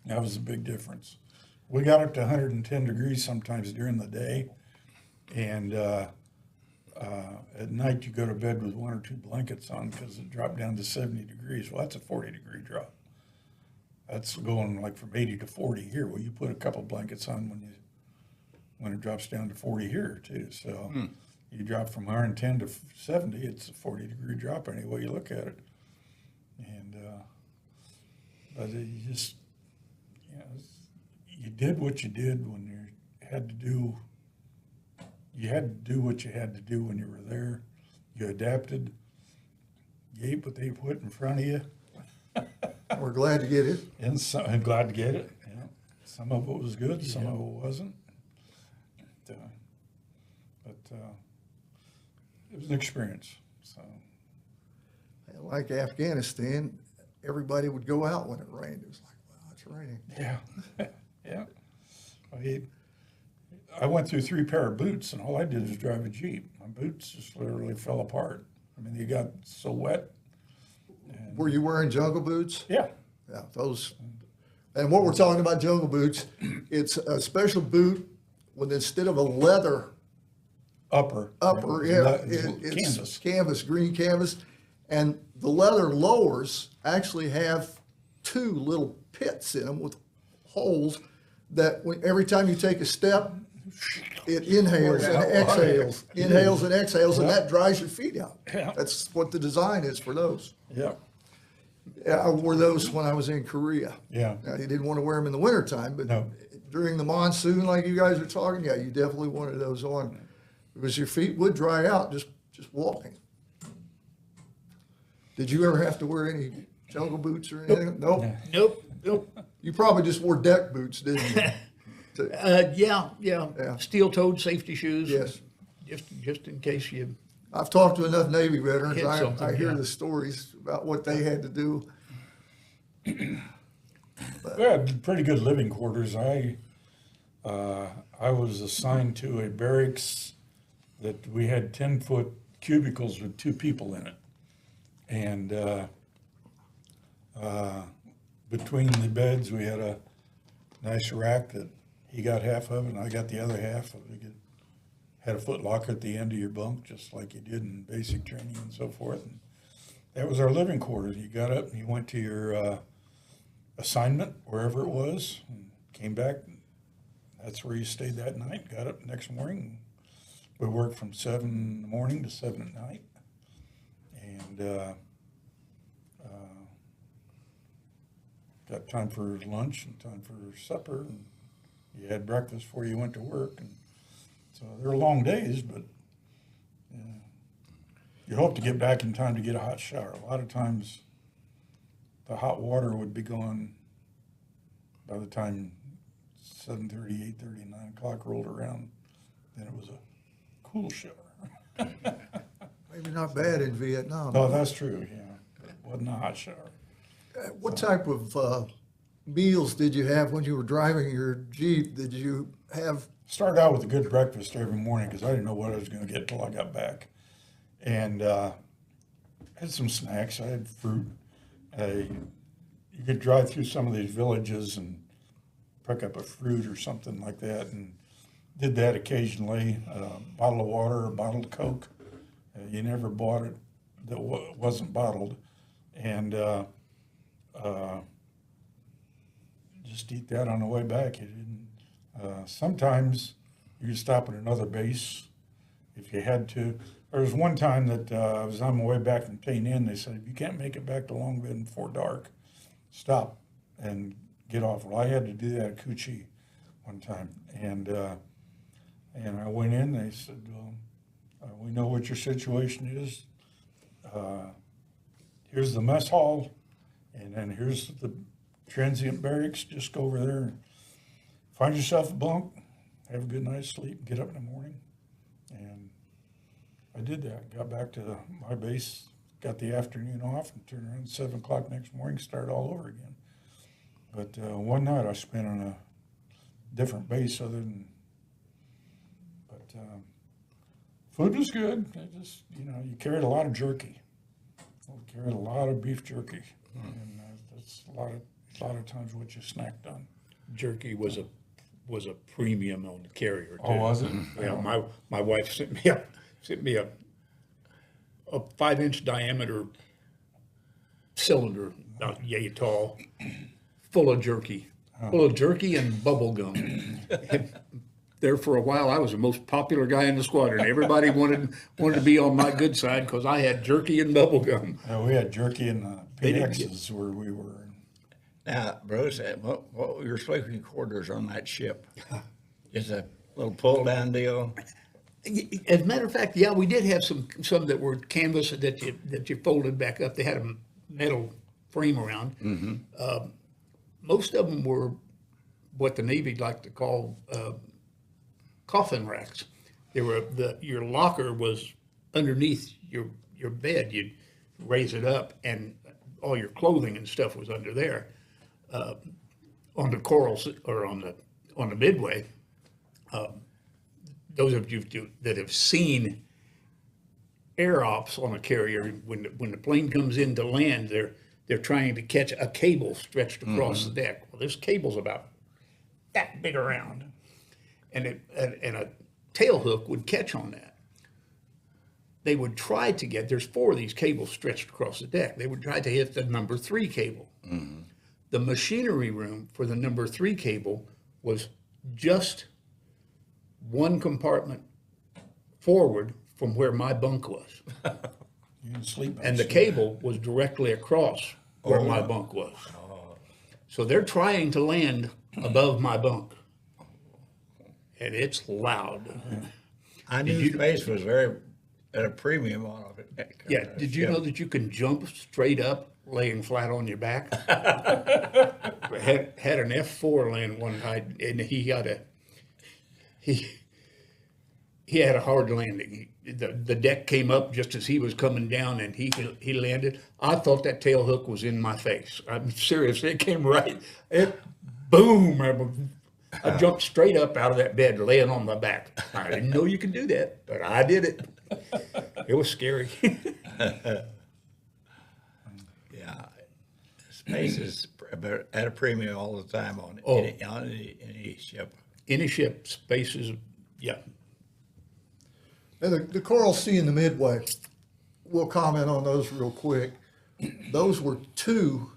That was a big difference. We got up to 110 degrees sometimes during the day, and at night you go to bed with one or two blankets on because it dropped down to 70 degrees. Well, that's a 40-degree drop. That's going like from 80 to 40 here. Well, you put a couple blankets on when it drops down to 40 here too. So you drop from 110 to 70. It's a 40-degree drop any way you look at it. And but you just you did what you did when you had to do. You had to do what you had to do when you were there. You adapted. You ate what they put in front of you. We're glad to get it. And so, I'm glad to get it. Yeah. Some of it was good, some of it wasn't. But it was an experience. So Like Afghanistan, everybody would go out when it rained. It was like, wow, it's raining. yeah, yeah. I went through 3 pair of boots, and all I did was drive a Jeep. My boots just literally fell apart. I mean, they got so wet. Were you wearing jungle boots? Yeah. Yeah, those. And what we're talking about jungle boots, it's a special boot with, instead of a leather Upper, yeah, it's it's canvas, green canvas, and the leather lowers actually have 2 little pits in them with holes that every time you take a step, it inhales and exhales, inhales and exhales, and that dries your feet out. Yeah. That's what the design is for those. Yeah. Yeah, I wore those when I was in Korea. Yeah. Now, you didn't want to wear them in the wintertime, but No. during the monsoon, like you guys are talking, yeah, you definitely wanted those on because your feet would dry out just walking. Did you ever have to wear any jungle boots or anything? Nope. Nope. You probably just wore deck boots, didn't you? Yeah. Steel-toed safety shoes. Yes. Just in case you. I've talked to enough Navy veterans. Hit I something, hear yeah. the stories about what they had to do. We had pretty good living quarters. I was assigned to a barracks that we had 10-foot cubicles with 2 people in it. And between the beds, we had a nice rack that he got half of and I got the other half. We had a foot locker at the end of your bunk, just like you did in basic training and so forth. And that was our living quarters. You got up and you went to your assignment, wherever it was, and came back. That's where you stayed that night. Got up next morning. We worked from 7 in the morning to 7 at night. And got time for lunch and time for supper. And you had breakfast before you went to work. And so they were long days, but you hope to get back in time to get a hot shower. A lot of times the hot water would be gone by the time 7:30, 8:30, 9 o'clock rolled around. Then it was a cool shower. Maybe not bad in Vietnam. Oh, that's true, yeah. It wasn't a hot shower. What type of meals did you have when you were driving your Jeep? Did you have? Started out with a good breakfast every morning because I didn't know what I was going to get till I got back. And had some snacks. I had fruit. You could drive through some of these villages and pick up a fruit or something like that, and did that occasionally. A bottle of water, a bottle of Coke. You never bought it that wasn't bottled. And just eat that on the way back. You didn't. Sometimes you could stop at another base if you had to. There was one time that I was on my way back from Plain Inn. They said, if you can't make it back to Long Bend before dark, stop and get off. Well, I had to do that at Coochie one time. And I went in, they said, we know what your situation is. Here's the mess hall, and then here's the transient barracks. Just go over there and find yourself a bunk, have a good night's sleep, get up in the morning. And I did that. Got back to my base, got the afternoon off, and turned around at 7 o'clock next morning, start all over again. But one night I spent on a different base other than, but food was good. I just, you carried a lot of jerky. We carried a lot of beef jerky, and that's a lot of times what you snacked on. Jerky was a premium on the carrier. Oh, too. was it? Yeah, my wife sent me a 5-inch diameter cylinder, about yay tall, full of jerky and bubble gum. There for a while, I was the most popular guy in the squadron. Everybody wanted to be on my good side because I had jerky and bubble gum. We had jerky in They didn't PXs where we were. Now, Bruce, what were your sleeping quarters on that ship? Just a little pull-down deal? As a matter of fact, yeah, we did have some that were canvas that you folded back up. They had a metal frame around. Most of them were what the Navy liked to call coffin racks. They were your locker was underneath your bed. You'd raise it up, and all your clothing and stuff was under there. On the Corals or on the Midway, those of you that have seen air ops on a carrier, when the plane comes in to land, they're trying to catch a cable stretched across the deck. Well, this cable's about that big around, and a tail hook would catch on that. They would try to get, there's 4 of these cables stretched across the deck. They would try to hit the number 3 cable. The machinery room for the number 3 cable was just one compartment forward from where my bunk was. You can sleep. And the cable was directly across where my bunk was. So they're trying to land above my bunk. And it's loud. I knew space was very at a premium on it. Yeah, did you know that you can jump straight up laying flat on your back? had an F4 land one night, and he had a hard landing. The deck came up just as he was coming down, and he landed. I thought that tail hook was in my face. I'm serious. It came right. Boom! I jumped straight up out of that bed, laying on my back. I didn't know you could do that, but I did it. It was scary. Yeah, space is at a premium all the time on any ship. Any ship, spaces, yeah. And the Coral Sea and the Midway, we'll comment on those real quick. Those were 2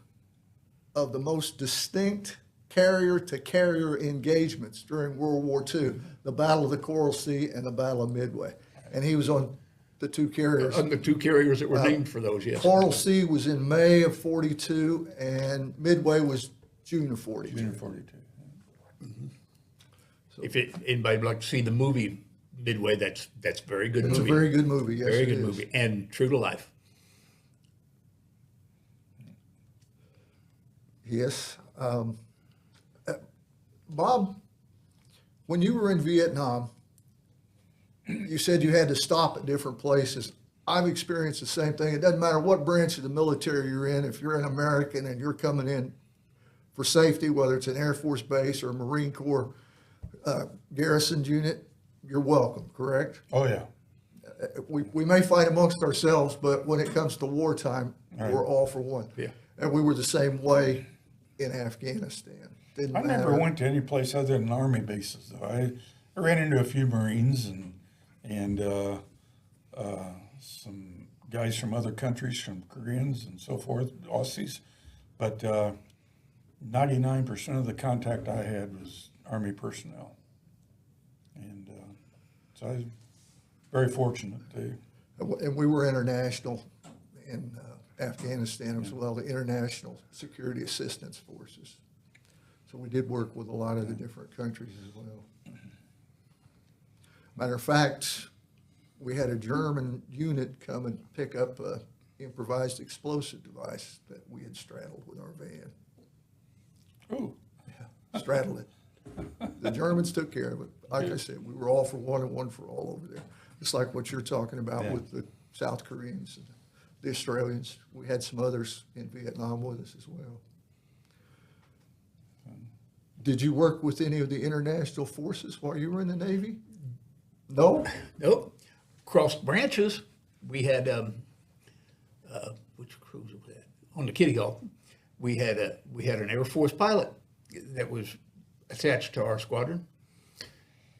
of the most distinct carrier-to-carrier engagements during World War II, the Battle of the Coral Sea and the Battle of Midway. And he was on the 2 carriers. On the 2 carriers that were named for those, yes. Coral Sea was in May of 42, and Midway was June of 42. June 42. If anybody would like to see the movie Midway, that's very good It's movie. a very good movie, yes, Very it good is. movie, and true to life. Yes. Bob, when you were in Vietnam, you said you had to stop at different places. I've experienced the same thing. It doesn't matter what branch of the military you're in. If you're an American and you're coming in for safety, whether it's an Air Force base or a Marine Corps garrison unit, you're welcome, correct? Oh, yeah. We may fight amongst ourselves, but when it comes to wartime, Right. we're all for one. Yeah. And we were the same way in Afghanistan. Didn't I never matter. went to any place other than Army bases, though. I ran into a few Marines and some guys from other countries, from Koreans and so forth, Aussies. But 99% of the contact I had was Army personnel. And so I was very fortunate to. And we were international in Afghanistan as well, the International Security Assistance Forces. So we did work with a lot of the different countries as well. Matter of fact, we had a German unit come and pick up a improvised explosive device that we had straddled with our van. Oh, Straddled it. The Germans took care of it. Like I said, we were all for one and one for all over there. Just like what you're talking about Yeah. with the South Koreans and the Australians. We had some others in Vietnam with us as well. Did you work with any of the international forces while you were in the Navy? No? Nope. Cross branches, we had which cruise was that? On the Kitty Hawk, we had an Air Force pilot that was attached to our squadron,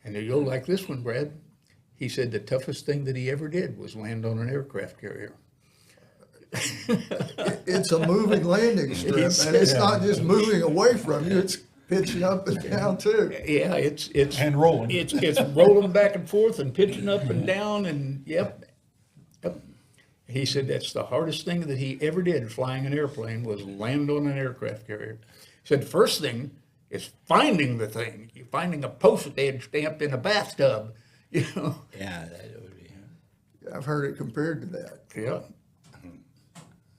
and you'll like this one, Brad. He said the toughest thing that he ever did was land on an aircraft carrier. It's a moving landing strip, and it's not just moving away from you, it's pitching up and down too. Yeah, it's and rolling. It's rolling back and forth and pitching up and down, and yep. He said that's the hardest thing that he ever did flying an airplane was land on an aircraft carrier. He said the first thing is finding the thing. You're finding a postage stamp in a bathtub, you know. Yeah, that would be. I've heard it compared to that. Yeah.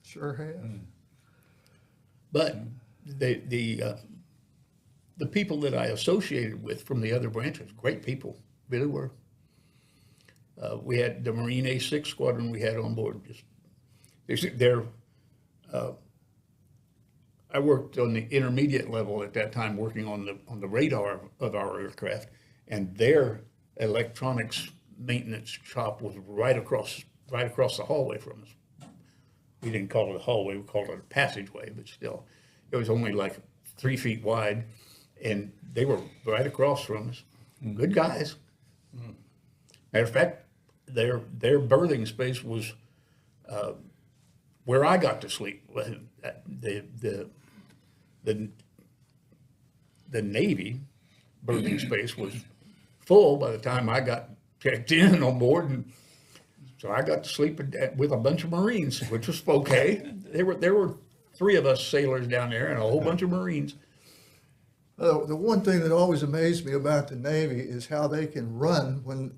Sure have. But the the people that I associated with from the other branches, great people, really were. We had the Marine A6 squadron we had on board. I worked on the intermediate level at that time, working on the radar of our aircraft, and their electronics maintenance shop was right across the hallway from us. We didn't call it a hallway; we called it a passageway, but still, it was only like 3 feet wide, and they were right across from us. Good guys. Matter of fact, their berthing space was where I got to sleep. The Navy berthing space was full by the time I got checked in on board, and so I got to sleep with a bunch of Marines, which was okay. There were 3 of us sailors down there and a whole bunch of Marines. The one thing that always amazed me about the Navy is how they can run when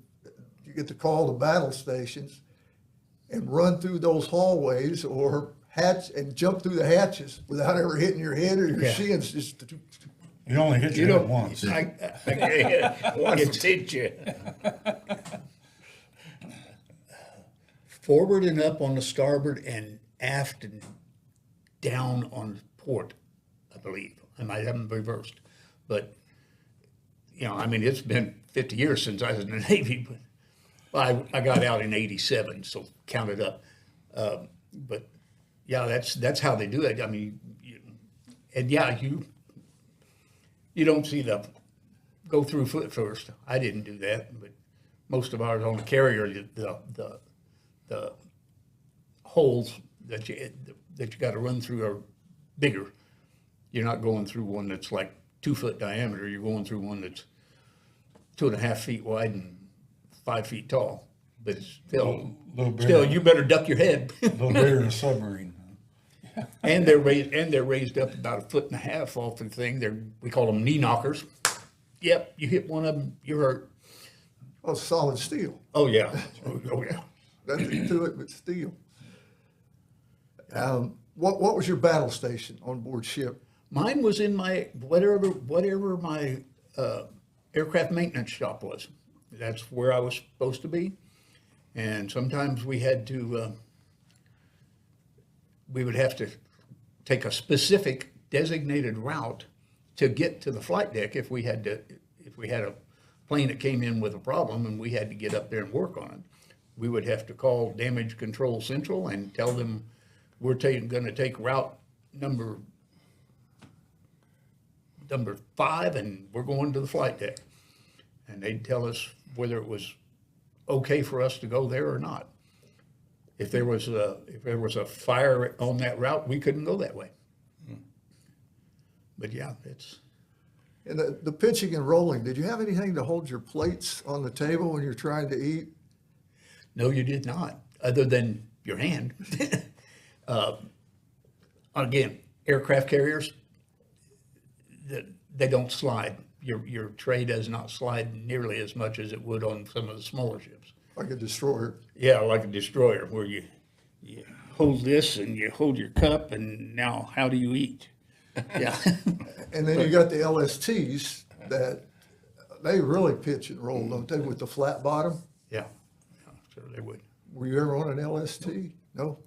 you get to call the battle stations and run through those hallways or hatch and jump through the hatches without ever hitting your head or your Yeah. shins. Just You only hit your head once. Once hit you. Forward and up on the starboard and aft and down on port, I believe. I might have them reversed. But, I mean, it's been 50 years since I was in the Navy, but I got out in 87, so count it up. But, yeah, that's how they do it. I mean, you don't see the go through foot first. I didn't do that, but most of ours on the carrier, the holes that you got to run through are bigger. You're not going through one that's like 2 foot diameter. You're going through one that's 2.5 feet wide and 5 feet tall. But still, you better duck your head. A little bigger than a submarine. And they're raised up about 1.5 feet off the thing. We call them knee knockers. Yep, you hit one of them, you're hurt. oh, solid steel. Oh yeah, oh yeah. Nothing to it but steel. What was your battle station on board ship? Mine was in my whatever my aircraft maintenance shop was. That's where I was supposed to be, and sometimes we had to. We would have to take a specific designated route to get to the flight deck if we had a plane that came in with a problem and we had to get up there and work on it. We would have to call Damage Control Central and tell them we're going to take route number 5 and we're going to the flight deck. And they'd tell us whether it was okay for us to go there or not. If there was a fire on that route, we couldn't go that way. But yeah, it's. And the pitching and rolling, did you have anything to hold your plates on the table when you're trying to eat? No, you did not, other than your hand. Again, aircraft carriers, they don't slide. Your tray does not slide nearly as much as it would on some of the smaller ships. Like a destroyer. Yeah, like a destroyer, where you hold this and you hold your cup, and now how do you eat? Yeah. And then you got the LSTs that they really pitch and roll, don't they, with the flat bottom? Yeah, sure they would. Were you ever on an LST? No?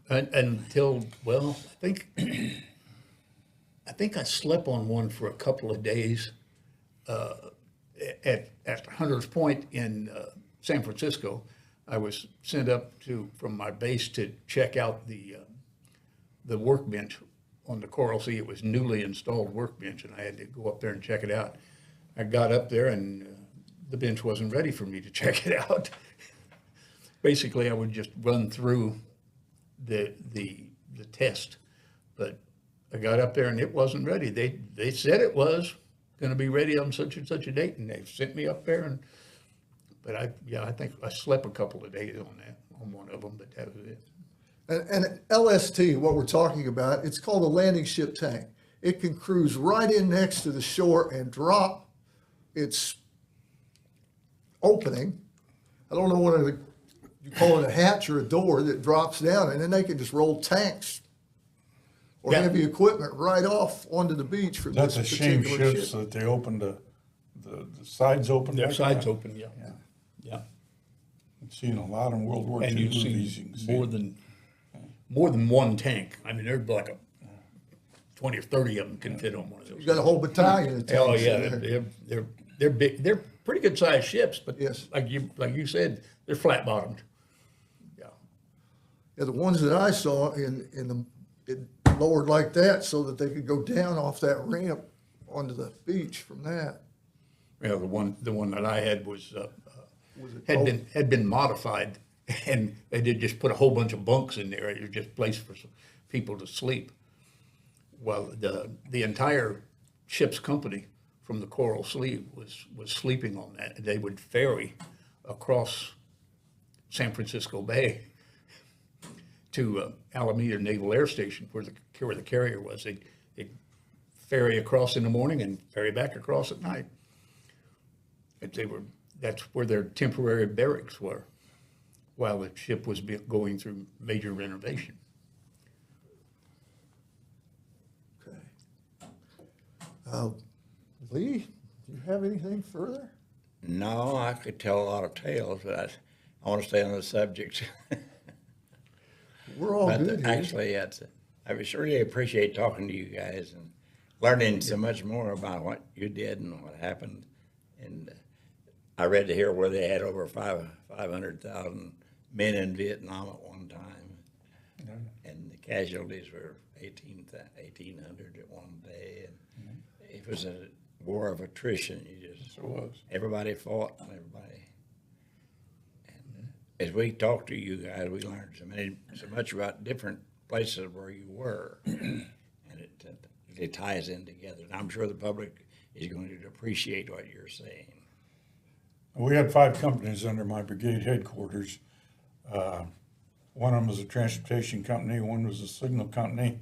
Until, well, I think I slept on one for a couple of days at Hunter's Point in San Francisco. I was sent up from my base to check out the workbench on the Coral Sea. It was newly installed workbench, and I had to go up there and check it out. I got up there, and the bench wasn't ready for me to check it out. Basically, I would just run through the test, but I got up there and it wasn't ready. They said it was going to be ready on such and such a date, and they sent me up there. But I think I slept a couple of days on one of them, but that was it. And LST, what we're talking about, it's called a landing ship tank. It can cruise right in next to the shore and drop its opening. I don't know what you call it, a hatch or a door that drops down, and then they can just roll tanks or Yeah. heavy equipment right off onto the beach for That's this a shame particular ships ship. that they opened the sides open. Their like sides that. open, yeah. Yeah. I've seen a lot in World War II And you movies. see You can see more than one tank. I mean, there's like a 20 or 30 of them can fit on one of those. You got a whole battalion of tanks Oh, in yeah, there. they're big, they're pretty good sized ships, but Yes. like you said, they're flat bottomed. Yeah. Yeah, the ones that I saw it lowered like that so that they could go down off that ramp onto the beach from that. Yeah, the one that I had was, it had been modified, and they did just put a whole bunch of bunks in there. It was just a place for some people to sleep. Well, the entire ship's company from the Coral Sleeve was sleeping on that. They would ferry across San Francisco Bay to Alameda Naval Air Station, where the carrier was. They'd ferry across in the morning and ferry back across at night. That's where their temporary barracks were, while the ship was going through major renovation. Okay. Lee, do you have anything further? No, I could tell a lot of tales, but I want to stay on the subject. We're all But good here. actually, I really appreciate talking to you guys and learning so much more about what you did and what happened. And I read here where they had over 500,000 men in Vietnam at one time, and the casualties were 1,800 at one day. And it was a war of attrition. it was. Everybody fought and everybody. And as we talked to you guys, we learned so much about different places where you were, and it ties in together. And I'm sure the public is going to appreciate what you're saying. We had 5 companies under my brigade headquarters. One of them was a transportation company, one was a signal company,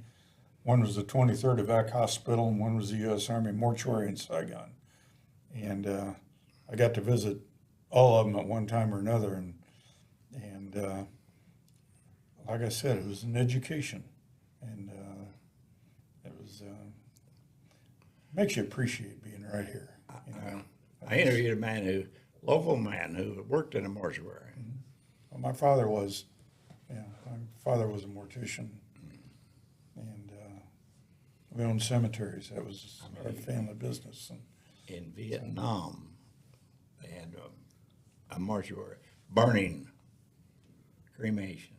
one was the 23rd Evac Hospital, and one was the U.S. Army Mortuary in Saigon. And I got to visit all of them at one time or another. And like I said, it was an education. And it was makes you appreciate being right here. You know? I interviewed a local man who worked in a mortuary. Well, my father was a mortician, and we owned cemeteries. That was our family business. And In Vietnam, they had a mortuary, burning, cremation.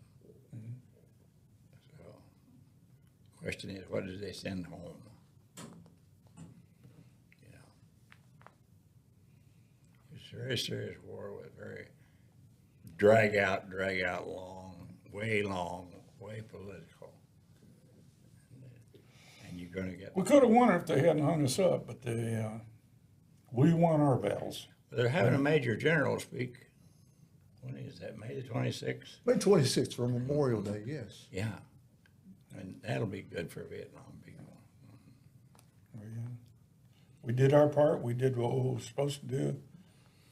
So, the question is, what did they send home? You know, it was a very serious war with very drag out long, way political. And you're going to get. we could have won it if they hadn't hung us up, but we won our battles. They're having a major general speak. When is that? May the 26th? May 26th for Memorial Day, yes. Yeah. And that'll be good for Vietnam people. We did our part. We did what we were supposed to do,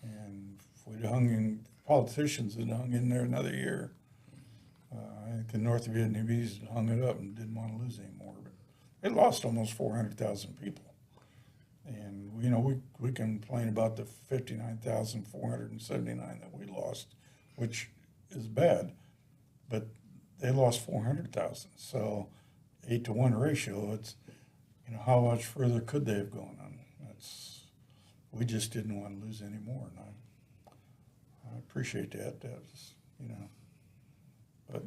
and if we'd hung in, politicians had hung in there another year. I think the North Vietnamese had hung it up and didn't want to lose anymore. But they lost almost 400,000 people. And, you know, we complain about the 59,479 that we lost, which is bad, but they lost 400,000. So 8-to-1 ratio, it's, you know, how much further could they have gone on? We just didn't want to lose any more. And I appreciate that. That was, you know, but.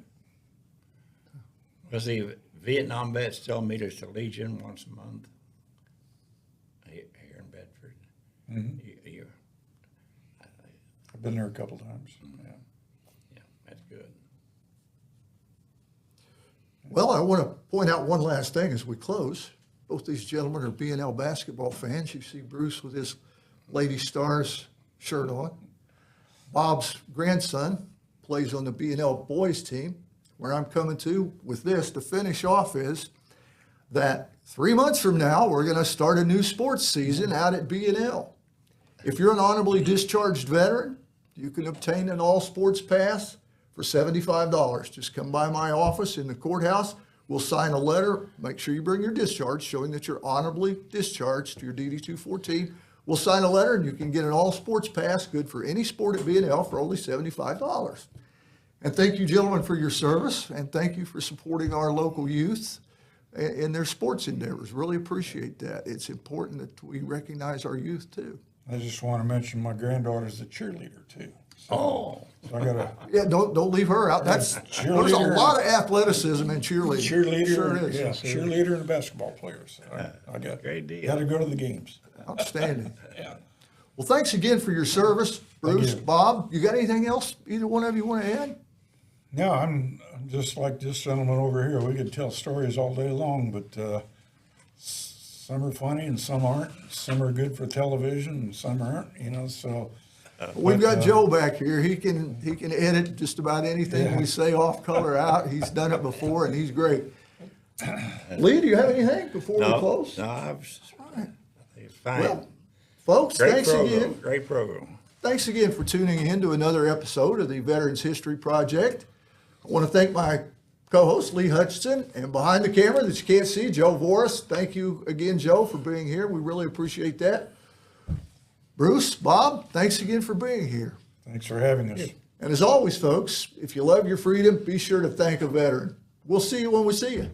Was the Vietnam vets still meet us to Legion once a month here in Bedford? Mm-hmm. I've been there a couple times. Yeah. Yeah, that's good. Well, I want to point out one last thing as we close. Both these gentlemen are B&L basketball fans. You see Bruce with his Lady Stars shirt on. Bob's grandson plays on the B&L boys team. Where I'm coming to with this to finish off is that 3 months from now, we're going to start a new sports season out at B&L. If you're an honorably discharged veteran, you can obtain an all sports pass for $75. Just come by my office in the courthouse. We'll sign a letter. Make sure you bring your discharge showing that you're honorably discharged to your DD 214. We'll sign a letter and you can get an all sports pass, good for any sport at B&L for only $75. And thank you, gentlemen, for your service, and thank you for supporting our local youth in their sports endeavors. Really appreciate that. It's important that we recognize our youth too. I just want to mention my granddaughter's a cheerleader too. Oh, So I got a Yeah, don't leave her out. There's a Cheerleader. lot of athleticism in cheerleading. cheerleader, Sure is. yeah, cheerleader and a basketball player. So I got great deal. Got to go to the games. Outstanding. Yeah. Well, thanks again for your service, Bruce, you. Bob. You got anything else either one of you want to add? No, I'm just like this gentleman over here. We could tell stories all day long, but some are funny and some aren't. Some are good for television and some aren't. You know, so We've got Joe back here. He can edit just about anything we say off color out. He's done it before and he's great. Lee, do you have anything before we close? No, I think it's fine. Well, folks, Great thanks program. again. Great program. Thanks again for tuning in to another episode of the Veterans History Project. I want to thank my co-host, Lee Hutchinson, and behind the camera that you can't see, Joe Voris. Thank you again, Joe, for being here. We really appreciate that. Bruce, Bob, thanks again for being here. thanks for having us. And as always, folks, if you love your freedom, be sure to thank a veteran. We'll see you when we see you.